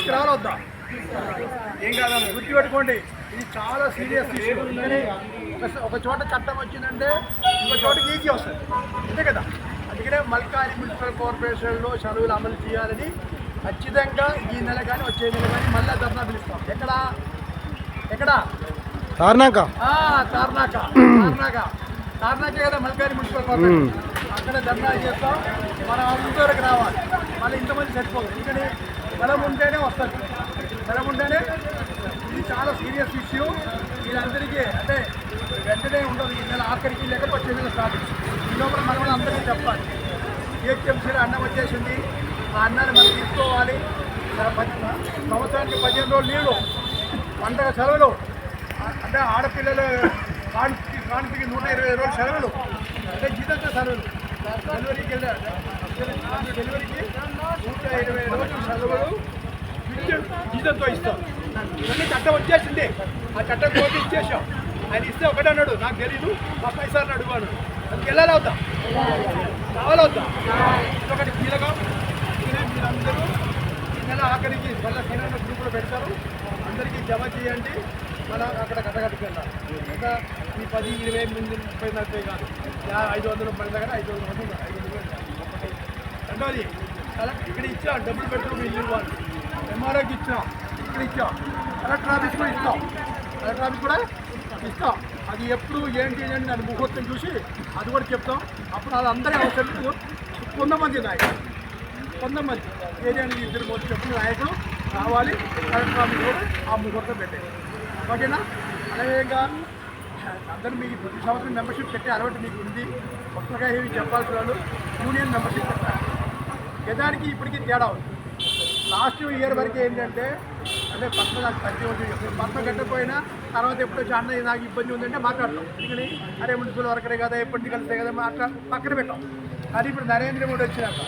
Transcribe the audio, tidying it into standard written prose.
తీసుకురావాలి వద్దా? ఏం కాదన్న గుర్తుపెట్టుకోండి, ఇది చాలా సీరియస్ ఇష్యూ. అందుకని ఒక చోట చట్టం వచ్చిందంటే ఇంకో చోటకి ఈజీ వస్తుంది, అంతే కదా. అందుకనే మల్కారి మున్సిపల్ కార్పొరేషన్లో చదువులు అమలు చేయాలని ఖచ్చితంగా ఈ నెల కానీ వచ్చే నెల కానీ మళ్ళీ ధర్నా పిలుస్తాం. ఎక్కడ తార్నాక కదా మల్కారి మున్సిపల్ కార్పొరేషన్, అక్కడ ధర్నా చేస్తాం. మనం ఇంతవరకు రావాలి, మళ్ళీ ఇంతమంది సరిపోదు. ఎందుకని బలం ఉంటేనే వస్తుంది, బలం ఉంటేనే. ఇది చాలా సీరియస్ ఇష్యూ. వీళ్ళందరికీ అంటే వెంటనే ఉండదు, ఈ నెల ఆఖరికి లేకపోతే వచ్చే నెల స్టార్ట్. ఈ లోపల మనం అందరికీ చెప్పాలి. జిహెచ్ఎంసీలో అన్నం వచ్చేసింది, ఆ అన్నాన్ని మనం తీసుకోవాలి. సంవత్సరానికి 15 రోజులు లీవ్లు, పండగ సెలవులు, అంటే ఆడపిల్లలు కాన్పుకి 120 రోజులు సెలవులు, అంటే జీతంతో సెలవులు. డెలివరీకి డెలివరీకి 120 రోజులు సెలవులు జీతంతో ఇస్తాం. ఇవన్నీ చట్టం వచ్చేసింది, ఆ చట్టం కోర్టు ఇచ్చేసాం. ఆయన ఇస్తే ఒకటే అన్నాడు, నాకు తెలీదు, మా పైసారిని అడుగుతాను. అది వెళ్ళాలి అవుతా, కావాలవుతా. ఒకటి కీలకం. మీరందరూ ఈ నెల ఆఖరికి మళ్ళీ కిరాణా గ్రూపులో పెడతారు, అందరికీ జమ చేయండి. మనం అక్కడ కట్టగట్టుకు వెళ్ళాలి. ఇంకా ఈ 10, 20, 30 కాదు, 500 మంది దగ్గర 500 మంది ఉన్నారు. 500 రెండోది కలెక్టర్ ఇక్కడ ఇచ్చాం, డబ్బులు పెట్టుకుని ఇల్లు ఇవ్వాలి. ఎంఆర్ఓకి ఇచ్చాం, ఇక్కడ ఇచ్చాం. కలెక్టర్ ఆఫీస్ కూడా ఇస్తాం, కలెక్టర్ ఆఫీస్ కూడా ఇస్తాం. అది ఎప్పుడు ఏంటి అని దాని ముహూర్తం చూసి అది కూడా చెప్తాం. అప్పుడు అది అందరి అవసరం. కొంతమంది నాయకులు, కొంతమంది ఏరియాని 2-3 చెప్పిన నాయకులు రావాలి. కలెక్టర్ ఆఫీస్ కూడా ఆ ముహూర్తం పెట్టేది, ఓకేనా? అలాగే ఇంకా అందరూ మీకు ప్రతి సంవత్సరం మెంబర్షిప్ పెట్టే అలవాటు మీకు ఉంది. కొత్తగా ఏమి చెప్పాల్సిన వాళ్ళు యూనియన్ మెంబర్షిప్ పెట్టారు. గతానికి ఇప్పటికీ తేడా ఉంది. లాస్ట్ ఇయర్ వరకు ఏంటంటే అంటే పక్కన నాకు ప్రతి ఒక్కటి పక్కన కట్టకపోయినా తర్వాత ఎప్పుడు వచ్చి అన్న నాకు ఇబ్బంది ఉందంటే మాట్లాడతాం. ఎందుకని అరే మున్సిపల్ వర్కరే కదా, ఎప్పటి కలిస్తే కదా, అట్లా పక్కన పెట్టాం. అది ఇప్పుడు నరేంద్ర మోడీ వచ్చినాక